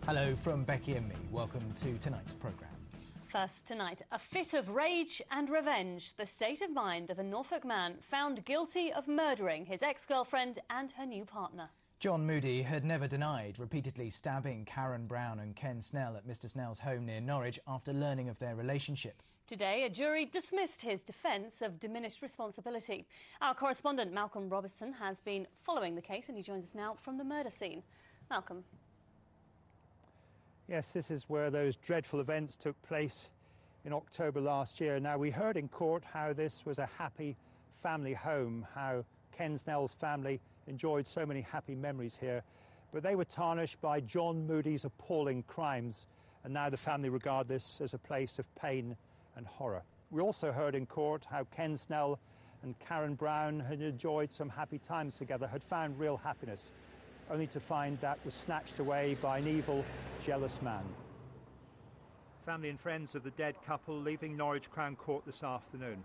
Hello from Becky and me. Welcome to tonight's programme. First tonight, a fit of rage and revenge. The state of mind of a Norfolk man found guilty of murdering his ex-girlfriend and her new partner. John Moody had never denied repeatedly stabbing Karen Brown and Ken Snell at Mr Snell's home near Norwich after learning of their relationship. Today, a jury dismissed his defence of diminished responsibility. Our correspondent Malcolm Robertson has been following the case and he joins us now from the murder scene. Malcolm. Yes, this is where those dreadful events took place in October last year. Now, we heard in court how this was a happy family home, how Ken Snell's family enjoyed so many happy memories here, but they were tarnished by John Moody's appalling crimes, and now the family regard this as a place of pain and horror. We also heard in court how Ken Snell and Karen Brown had enjoyed some happy times together, had found real happiness, only to find that was snatched away by an evil, jealous man. Family and friends of the dead couple leaving Norwich Crown Court this afternoon.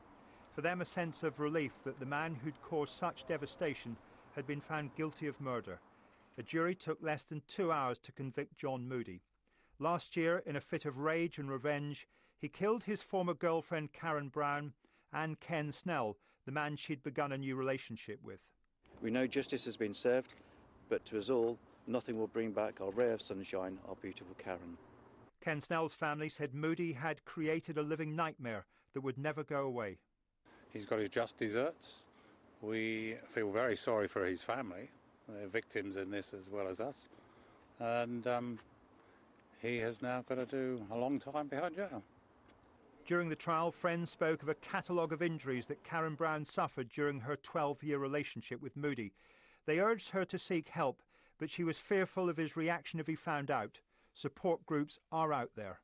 For them, a sense of relief that the man who'd caused such devastation had been found guilty of murder. A jury took less than 2 hours to convict John Moody. Last year, in a fit of rage and revenge, he killed his former girlfriend Karen Brown and Ken Snell, the man she'd begun a new relationship with. We know justice has been served, but to us all, nothing will bring back our ray of sunshine, our beautiful Karen. Ken Snell's family said Moody had created a living nightmare that would never go away. He's got his just desserts. We feel very sorry for his family. They're victims in this as well as us. And he has now got to do a long time behind jail. During the trial, friends spoke of a catalogue of injuries that Karen Brown suffered during her 12-year relationship with Moody. They urged her to seek help, but she was fearful of his reaction if he found out. Support groups are out there.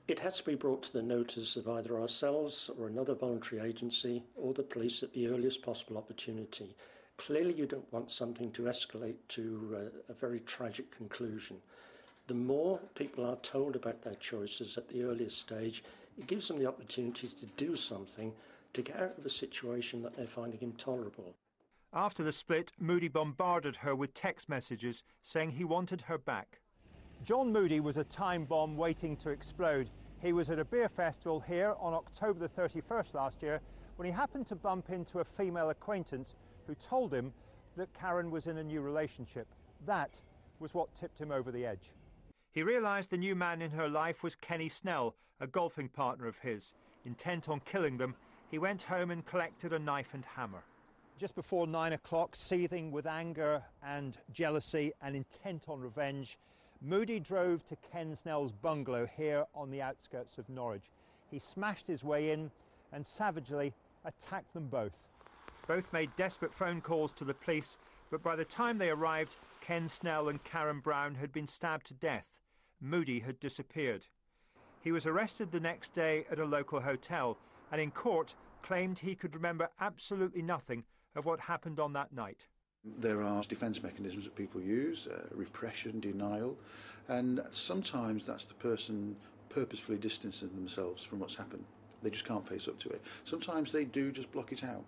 It has to be brought to the notice of either ourselves or another voluntary agency or the police at the earliest possible opportunity. Clearly you don't want something to escalate to a very tragic conclusion. The more people are told about their choices at the earliest stage, it gives them the opportunity to do something to get out of a situation that they're finding intolerable. After the split, Moody bombarded her with text messages saying he wanted her back. John Moody was a time bomb waiting to explode. He was at a beer festival here on October the 31st last year when he happened to bump into a female acquaintance who told him that Karen was in a new relationship. That was what tipped him over the edge. He realised the new man in her life was Kenny Snell, a golfing partner of his. Intent on killing them, he went home and collected a knife and hammer. Just before 9 o'clock, seething with anger and jealousy and intent on revenge, Moody drove to Ken Snell's bungalow here on the outskirts of Norwich. He smashed his way in and savagely attacked them both. Both made desperate phone calls to the police, but by the time they arrived, Ken Snell and Karen Brown had been stabbed to death. Moody had disappeared. He was arrested the next day at a local hotel and in court claimed he could remember absolutely nothing of what happened on that night. There are defence mechanisms that people use, repression, denial, and sometimes that's the person purposefully distancing themselves from what's happened. They just can't face up to it. Sometimes they do just block it out.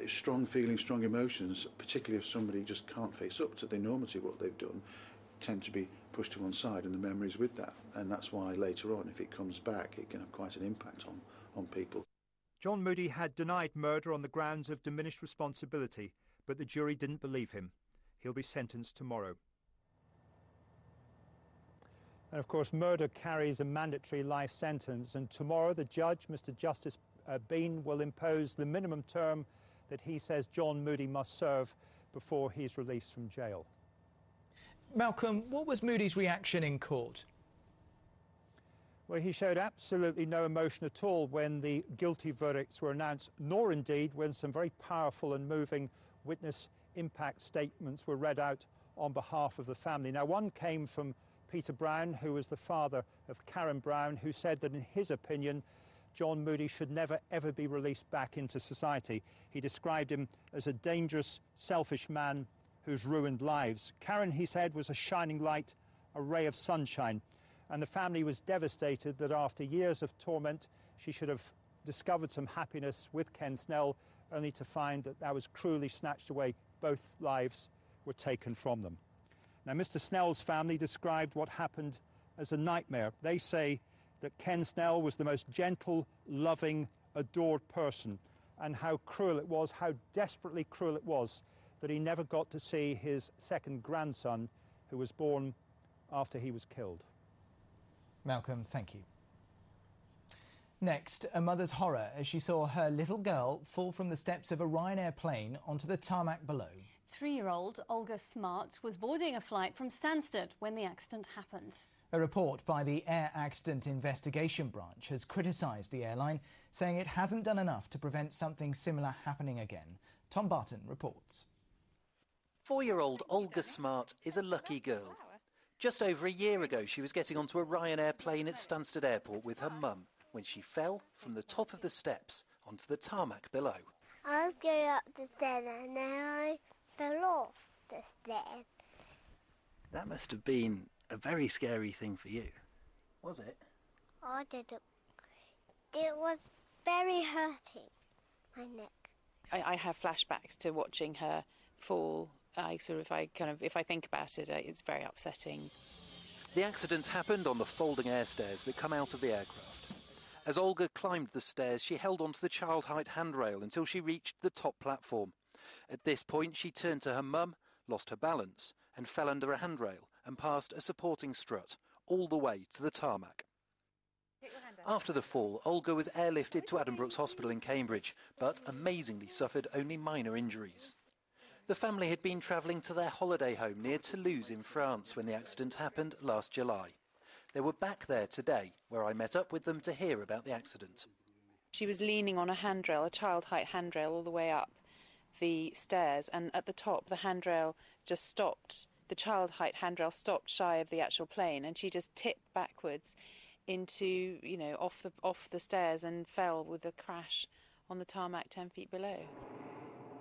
Strong feelings, strong emotions, particularly if somebody just can't face up to the enormity of what they've done, tend to be pushed to one side, and the memories with that. And that's why later on, if it comes back, it can have quite an impact on people. John Moody had denied murder on the grounds of diminished responsibility, but the jury didn't believe him. He'll be sentenced tomorrow. And of course, murder carries a mandatory life sentence, and tomorrow the judge, Mr Justice Bean, will impose the minimum term that he says John Moody must serve before he's released from jail. Malcolm, what was Moody's reaction in court? Well, he showed absolutely no emotion at all when the guilty verdicts were announced, nor indeed when some very powerful and moving witness impact statements were read out on behalf of the family. Now, one came from Peter Brown, who was the father of Karen Brown, who said that in his opinion, John Moody should never, ever be released back into society. He described him as a dangerous, selfish man who's ruined lives. Karen, he said, was a shining light, a ray of sunshine. And the family was devastated that after years of torment, she should have discovered some happiness with Ken Snell, only to find that that was cruelly snatched away. Both lives were taken from them. Now, Mr. Snell's family described what happened as a nightmare. They say that Ken Snell was the most gentle, loving, adored person, and how cruel it was, how desperately cruel it was, that he never got to see his second grandson, who was born after he was killed. Malcolm, thank you. Next, a mother's horror as she saw her little girl fall from the steps of a Ryanair plane onto the tarmac below. 3-year-old Olga Smart was boarding a flight from Stansted when the accident happened. A report by the Air Accident Investigation Branch has criticised the airline, saying it hasn't done enough to prevent something similar happening again. Tom Barton reports. 4-year-old Olga Smart is a lucky girl. Just over a year ago, she was getting onto a Ryanair plane at Stansted Airport with her mum when she fell from the top of the steps onto the tarmac below. I was going up the stairs and then I fell off the stairs. That must have been a very scary thing for you, was it? I didn't. It was very hurting, my neck. I have flashbacks to watching her fall. If I think about it, it's very upsetting. The accident happened on the folding air stairs that come out of the aircraft. As Olga climbed the stairs, she held onto the child-height handrail until she reached the top platform. At this point, she turned to her mum, lost her balance, and fell under a handrail and past a supporting strut, all the way to the tarmac. After the fall, Olga was airlifted to Addenbrooke's Hospital in Cambridge, but amazingly suffered only minor injuries. The family had been travelling to their holiday home near Toulouse in France when the accident happened last July. They were back there today, where I met up with them to hear about the accident. She was leaning on a handrail, a child-height handrail, all the way up the stairs, and at the top the handrail just stopped. The child-height handrail stopped shy of the actual plane, and she just tipped backwards into, off the stairs and fell with a crash on the tarmac 10 feet below.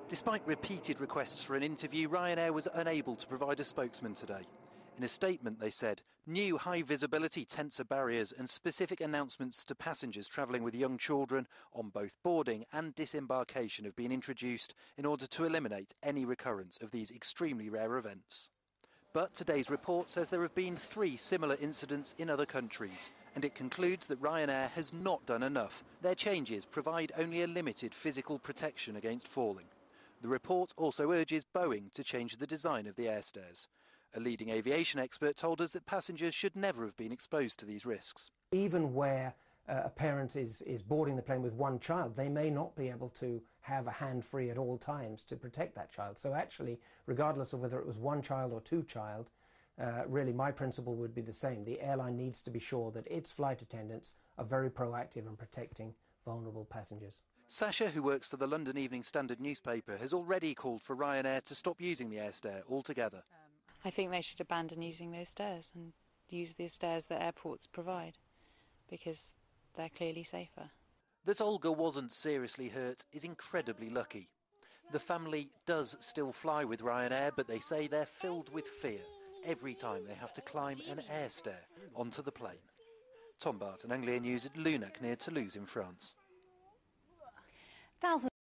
Despite repeated requests for an interview, Ryanair was unable to provide a spokesman today. In a statement, they said, new high-visibility tensor barriers and specific announcements to passengers travelling with young children on both boarding and disembarkation have been introduced in order to eliminate any recurrence of these extremely rare events. But today's report says there have been 3 similar incidents in other countries, and it concludes that Ryanair has not done enough. Their changes provide only a limited physical protection against falling. The report also urges Boeing to change the design of the air stairs. A leading aviation expert told us that passengers should never have been exposed to these risks. Even where a parent is boarding the plane with one child, they may not be able to have a hand free at all times to protect that child. So actually, regardless of whether it was one child or 2 child, really my principle would be the same. The airline needs to be sure that its flight attendants are very proactive in protecting vulnerable passengers. Sasha, who works for the London Evening Standard newspaper, has already called for Ryanair to stop using the air stair altogether. I think they should abandon using those stairs and use the stairs that airports provide, because they're clearly safer. That Olga wasn't seriously hurt is incredibly lucky. The family does still fly with Ryanair, but they say they're filled with fear every time they have to climb an air stair onto the plane. Tom Barton, Anglia News at Lunac near Toulouse in France. Thousands